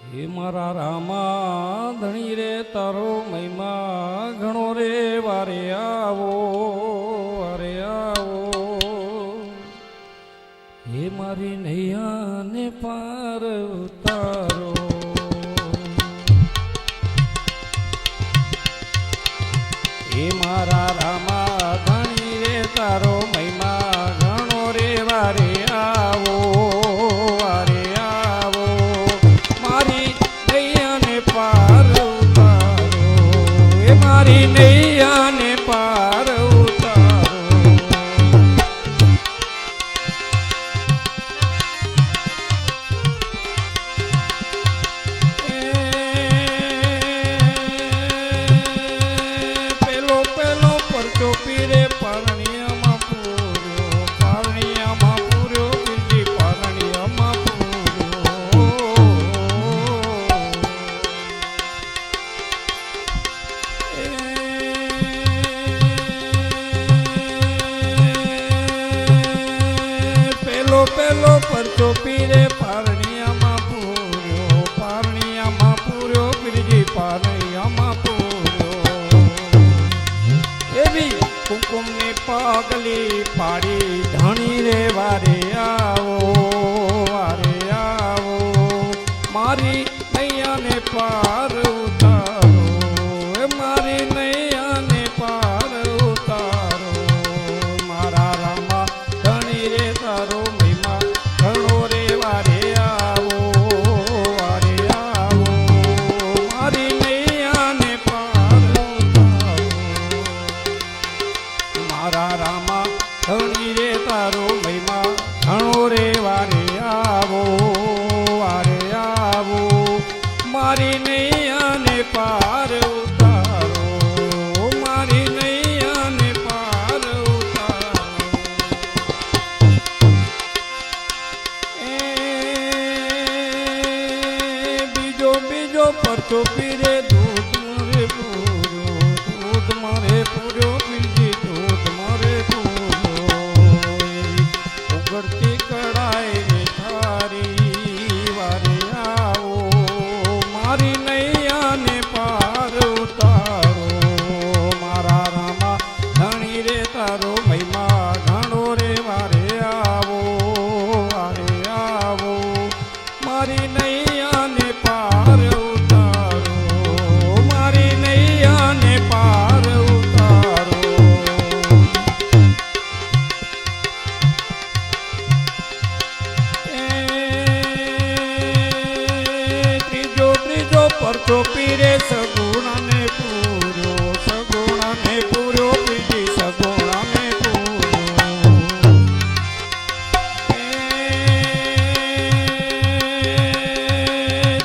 હે મારા રામા ધણી રે તારો મહિમા ઘણો રે વારે આવો હે મારી નૈયાને પાર ઉતારો હે મારા રામા ધણી રે તારો મહિમા ઘણો રે વારે આવો મારી નૈયાને પાર ઉતારો હે મારી નૈયાને પાર ઉતારો પેલો પરચો પીરે પારણિયામાં પૂર્યો બીજી પારણિયામાં પેલો પરચો પીરે પારણિયામાં પૂર્યો બીજી પારણિયામાં પૂર્યો એવી કુમકુમની પાગલી પાડી ધણી રે વારે આવો મારી નૈયાને પાર ઉતારો મારી નૈયાને પાર ઉતારો મારા રામા ધણી રે તારો મહિમા ઘણો રે વારે આવો મારી નૈયાને પાર ઉતારો મારા રામા ધણી રે તારો મહિમા ઘણો રે વારે આવો મારી નૈયાને પાર ઉતારો મારી નૈયાને પાર ઉતારો બીજો પરચો પીરે દૂધ મારે પૂર્યો બીજી દૂધ મારે પૂર્યો ઉગડતી કડાઈ ને થારી વારે આવો મારી નૈયાને પાર ઉતારો મારા રામા ધણી રે તારો મહિમા ઘણો રે વારે આવો મારી નૈયાને પાર ઉતારો મારી નૈયાને પાર ઉતારો ત્રીજો પરચો પીરે સગુણાને પૂર્યો બીજી સગુણાને પૂર્યો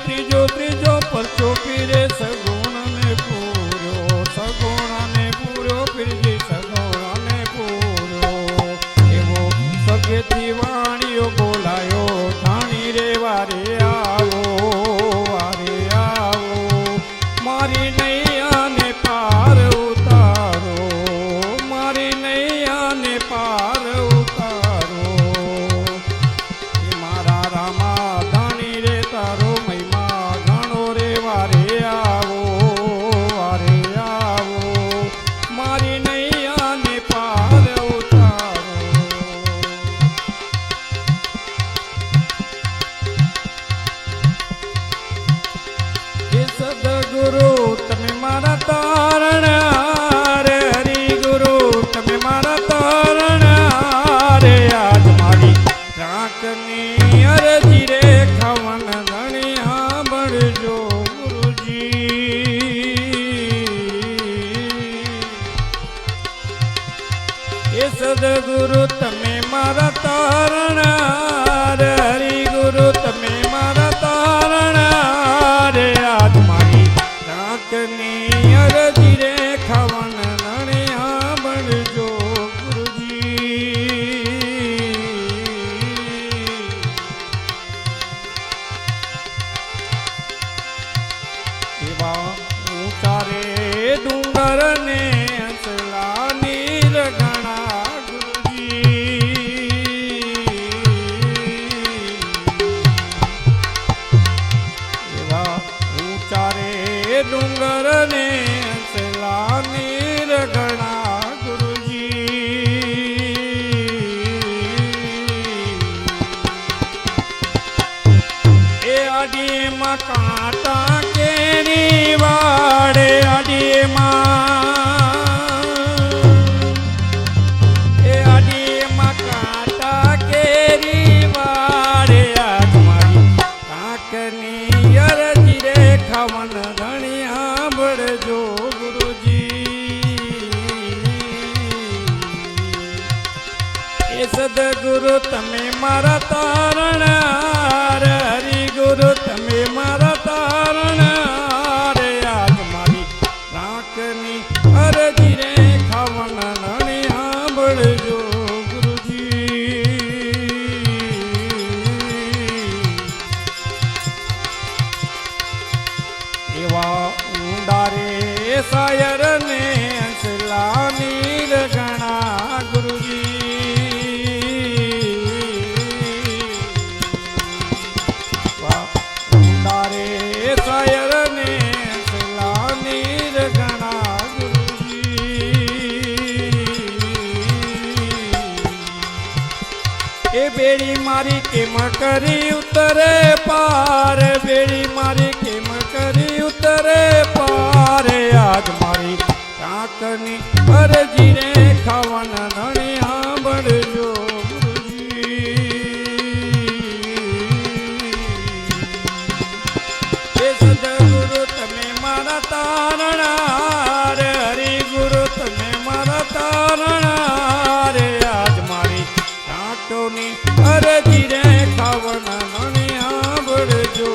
ત્રીજો પરચો પીરે સગુણાને પૂર્યો બીજી સગુણાને પૂર્યો એવો સગેથી વાણીઓ બોલાયો ધાણી રે વારે આવો મારી નૈયાને પાર ઉતારો મારી નૈયાને પાર ઉતારો મારા રામા ધણી રે તારો મહિમા ઘણો રે વારે આવો મારી નૈયાને પાર ઉતારો હે સદગુરુ તમે મારા તારણ રે હરિગુરુ તમે મારા તારણ રે આજ મારી રાકની અરજી રે ખવન ધણી સાંભળજો ગુરુજી હે સદગુરુ તમે મારા તારણ રે હરિગુરુ તમે મારા તારણ રે આજ મારી રાકની અરજી રે ખવન ધણી સાંભળજો ગુરુજી એવા ઊંચા રે ડુંગર ને અંસલા નીર ઘણા ગુરુજી એ સદગુરુ તમે મારા તારણ હાર, હરિ ગુરુ તમે મારા તારણ હાર. આજ મારી રાખની અરજી રે ખાવાના નણી સાંભળજો સાયર ને અંસલા નીર ગણા ગુરુજી. ઊંડારે સાયર ને અંસલા નીર ગણા ગુરુજી. એ બેડી મારી કેમ કરી ઉતરે પાર, બેડી મારી કેમ કરી ઉતરે પાર. આજ મારી કાંકની અરજી રે ખાવાના નણી સાંભળજો ગુરુજી. એ સદગુરુ તમે મારા તારણ હાર, હરિ ગુરુ તમે મારા તારણ હાર. આજ મારી કાંકોની અરજી રે ખાવાના નણી સાંભળજો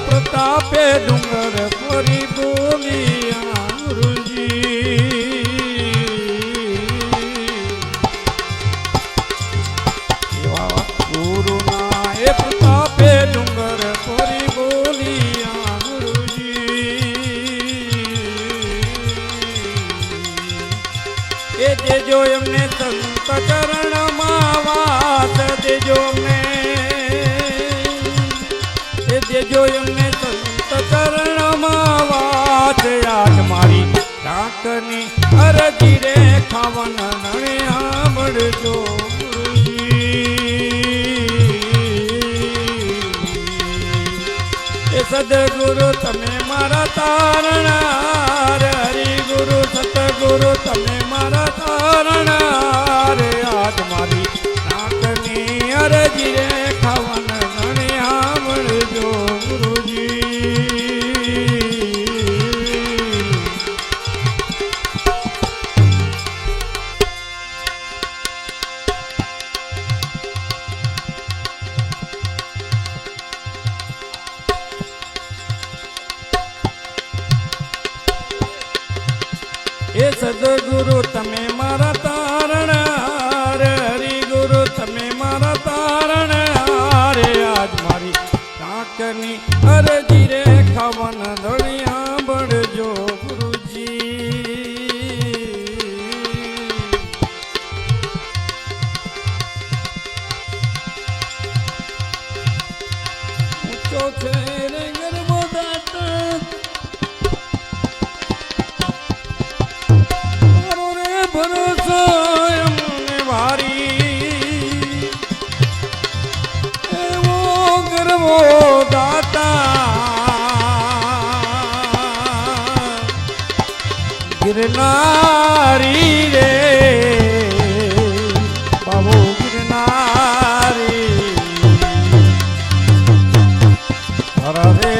પ્રતાપે ડુંગર ફરી બોલિયા ગુરુજી. એવા ગુરુના એ પ્રતાપે ડુંગર ફરી બોલિયા ગુરુજી. એ દેજો એમને સંત ચરણમાં વાસ, દેજો અમને દેજો એમને સંત ચરણમાં વાત. આજ મારી કાંકની અરજી રે ખાવાના નણે સાંભળજો ગુરુજી. એ સદગુરુ તમે મારા તારણ હાર, હરિ ગુરુ સતગુરુ તમે મારા તારણ હાર. આજ મારી કાંકની અરજી રે ખાવાના નણે સાંભળજો એ સદગુરુ તમે મારા તારણ હાર, હરિ ગુરુ તમે મારા તારણ હાર. આજ મારી કાંકની અરજી રે ખાવાના નણી સાંભળજો ગુરુજી. ઊંચો છે રે ગરબો દાટ, ભરોસો એમને વારી. એવો ગરવો દાતા ગિરનારી રે બાબુ ગિરનારી. હરે